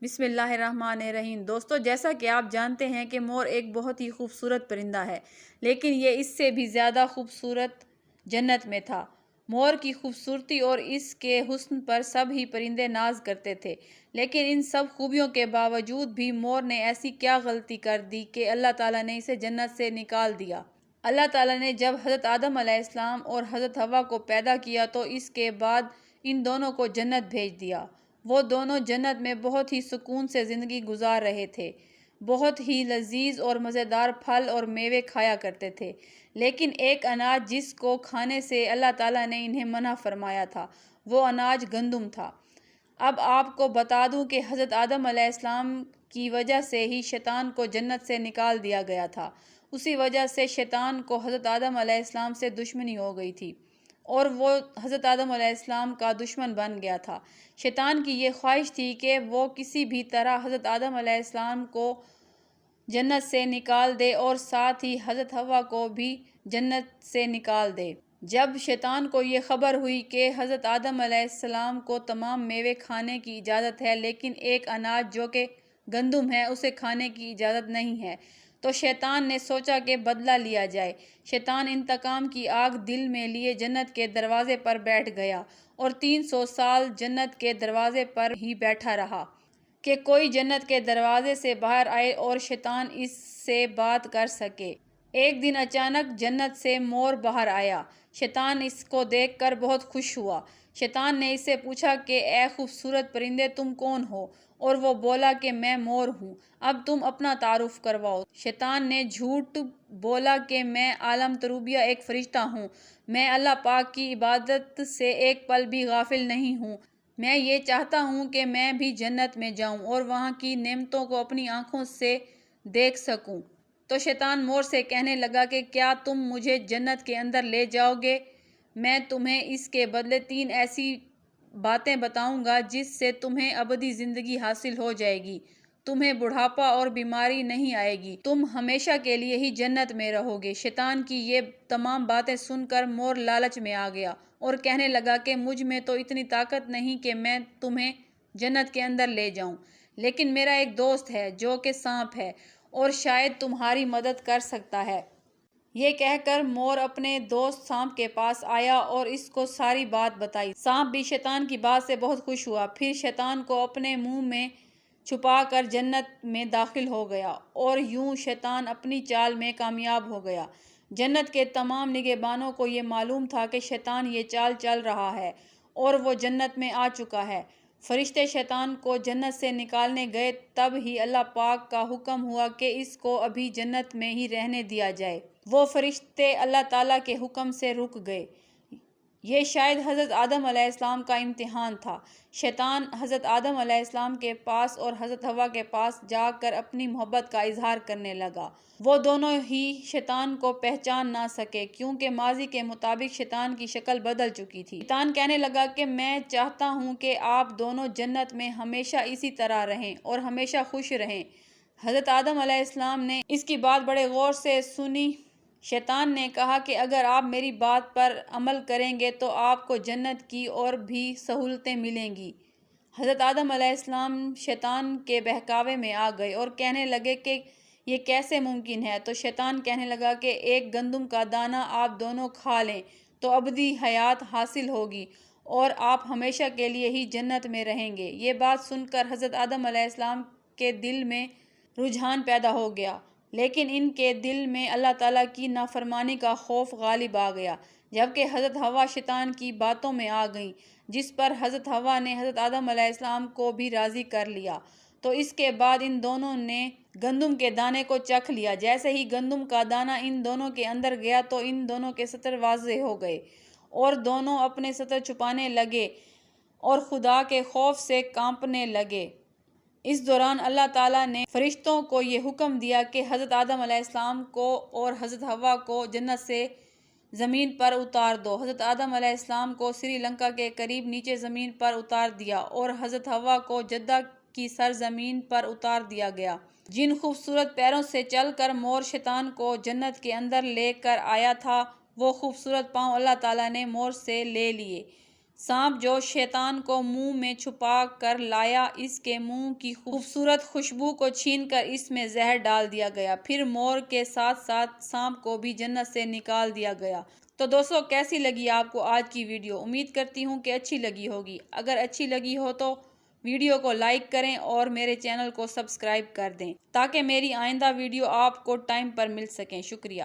بسم اللہ الرحمن الرحیم۔ دوستو، جیسا کہ آپ جانتے ہیں کہ مور ایک بہت ہی خوبصورت پرندہ ہے، لیکن یہ اس سے بھی زیادہ خوبصورت جنت میں تھا۔ مور کی خوبصورتی اور اس کے حسن پر سب ہی پرندے ناز کرتے تھے، لیکن ان سب خوبیوں کے باوجود بھی مور نے ایسی کیا غلطی کر دی کہ اللہ تعالیٰ نے اسے جنت سے نکال دیا۔ اللہ تعالیٰ نے جب حضرت آدم علیہ السلام اور حضرت حوا کو پیدا کیا تو اس کے بعد ان دونوں کو جنت بھیج دیا۔ وہ دونوں جنت میں بہت ہی سکون سے زندگی گزار رہے تھے، بہت ہی لذیذ اور مزیدار پھل اور میوے کھایا کرتے تھے، لیکن ایک اناج جس کو کھانے سے اللہ تعالیٰ نے انہیں منع فرمایا تھا، وہ اناج گندم تھا۔ اب آپ کو بتا دوں کہ حضرت آدم علیہ السلام کی وجہ سے ہی شیطان کو جنت سے نکال دیا گیا تھا۔ اسی وجہ سے شیطان کو حضرت آدم علیہ السلام سے دشمنی ہو گئی تھی اور وہ حضرت آدم علیہ السلام کا دشمن بن گیا تھا۔ شیطان کی یہ خواہش تھی کہ وہ کسی بھی طرح حضرت آدم علیہ السلام کو جنت سے نکال دے اور ساتھ ہی حضرت حوا کو بھی جنت سے نکال دے۔ جب شیطان کو یہ خبر ہوئی کہ حضرت آدم علیہ السلام کو تمام میوے کھانے کی اجازت ہے، لیکن ایک اناج جو کہ گندم ہے اسے کھانے کی اجازت نہیں ہے، تو شیطان نے سوچا کہ بدلہ لیا جائے۔ شیطان انتقام کی آگ دل میں لیے جنت کے دروازے پر بیٹھ گیا اور 300 سال جنت کے دروازے پر ہی بیٹھا رہا کہ کوئی جنت کے دروازے سے باہر آئے اور شیطان اس سے بات کر سکے۔ ایک دن اچانک جنت سے مور باہر آیا۔ شیطان اس کو دیکھ کر بہت خوش ہوا۔ شیطان نے اس سے پوچھا کہ اے خوبصورت پرندے، تم کون ہو؟ اور وہ بولا کہ میں مور ہوں۔ اب تم اپنا تعارف کرواؤ۔ شیطان نے جھوٹ بولا کہ میں عالم تربیہ ایک فرشتہ ہوں، میں اللہ پاک کی عبادت سے ایک پل بھی غافل نہیں ہوں، میں یہ چاہتا ہوں کہ میں بھی جنت میں جاؤں اور وہاں کی نعمتوں کو اپنی آنکھوں سے دیکھ سکوں۔ تو شیطان مور سے کہنے لگا کہ کیا تم مجھے جنت کے اندر لے جاؤ گے؟ میں تمہیں اس کے بدلے 3 ایسی باتیں بتاؤں گا جس سے تمہیں ابدی زندگی حاصل ہو جائے گی، تمہیں بڑھاپا اور بیماری نہیں آئے گی، تم ہمیشہ کے لیے ہی جنت میں رہو گے۔ شیطان کی یہ تمام باتیں سن کر مور لالچ میں آ گیا اور کہنے لگا کہ مجھ میں تو اتنی طاقت نہیں کہ میں تمہیں جنت کے اندر لے جاؤں، لیکن میرا ایک دوست ہے جو کہ سانپ ہے اور شاید تمہاری مدد کر سکتا ہے۔ یہ کہہ کر مور اپنے دوست سانپ کے پاس آیا اور اس کو ساری بات بتائی۔ سانپ بھی شیطان کی بات سے بہت خوش ہوا، پھر شیطان کو اپنے منہ میں چھپا کر جنت میں داخل ہو گیا اور یوں شیطان اپنی چال میں کامیاب ہو گیا۔ جنت کے تمام نگہبانوں کو یہ معلوم تھا کہ شیطان یہ چال چل رہا ہے اور وہ جنت میں آ چکا ہے۔ فرشتے شیطان کو جنت سے نکالنے گئے، تب ہی اللہ پاک کا حکم ہوا کہ اس کو ابھی جنت میں ہی رہنے دیا جائے۔ وہ فرشتے اللہ تعالیٰ کے حکم سے رک گئے۔ یہ شاید حضرت آدم علیہ السلام کا امتحان تھا۔ شیطان حضرت آدم علیہ السلام کے پاس اور حضرت حوا کے پاس جا کر اپنی محبت کا اظہار کرنے لگا۔ وہ دونوں ہی شیطان کو پہچان نہ سکے کیونکہ ماضی کے مطابق شیطان کی شکل بدل چکی تھی۔ شیطان کہنے لگا کہ میں چاہتا ہوں کہ آپ دونوں جنت میں ہمیشہ اسی طرح رہیں اور ہمیشہ خوش رہیں۔ حضرت آدم علیہ السلام نے اس کی بات بڑے غور سے سنی۔ شیطان نے کہا کہ اگر آپ میری بات پر عمل کریں گے تو آپ کو جنت کی اور بھی سہولتیں ملیں گی۔ حضرت آدم علیہ السلام شیطان کے بہکاوے میں آ گئے اور کہنے لگے کہ یہ کیسے ممکن ہے؟ تو شیطان کہنے لگا کہ ایک گندم کا دانہ آپ دونوں کھا لیں تو ابدی حیات حاصل ہوگی اور آپ ہمیشہ کے لیے ہی جنت میں رہیں گے۔ یہ بات سن کر حضرت آدم علیہ السلام کے دل میں رجحان پیدا ہو گیا، لیکن ان کے دل میں اللہ تعالیٰ کی نافرمانی کا خوف غالب آ گیا، جبکہ حضرت حوا شیطان کی باتوں میں آ گئیں، جس پر حضرت حوا نے حضرت آدم علیہ السلام کو بھی راضی کر لیا۔ تو اس کے بعد ان دونوں نے گندم کے دانے کو چکھ لیا۔ جیسے ہی گندم کا دانہ ان دونوں کے اندر گیا تو ان دونوں کے سطر واضح ہو گئے اور دونوں اپنے سطر چھپانے لگے اور خدا کے خوف سے کانپنے لگے۔ اس دوران اللہ تعالیٰ نے فرشتوں کو یہ حکم دیا کہ حضرت آدم علیہ السلام کو اور حضرت حوا کو جنت سے زمین پر اتار دو۔ حضرت آدم علیہ السلام کو سری لنکا کے قریب نیچے زمین پر اتار دیا اور حضرت حوا کو جدہ کی سرزمین پر اتار دیا گیا۔ جن خوبصورت پیروں سے چل کر مور شیطان کو جنت کے اندر لے کر آیا تھا، وہ خوبصورت پاؤں اللہ تعالیٰ نے مور سے لے لیے۔ سانپ جو شیطان کو منہ میں چھپا کر لایا، اس کے منہ کی خوبصورت خوشبو کو چھین کر اس میں زہر ڈال دیا گیا، پھر مور کے ساتھ ساتھ سانپ کو بھی جنت سے نکال دیا گیا۔ تو دوستو، کیسی لگی آپ کو آج کی ویڈیو؟ امید کرتی ہوں کہ اچھی لگی ہوگی۔ اگر اچھی لگی ہو تو ویڈیو کو لائک کریں اور میرے چینل کو سبسکرائب کر دیں تاکہ میری آئندہ ویڈیو آپ کو ٹائم پر مل سکیں۔ شکریہ۔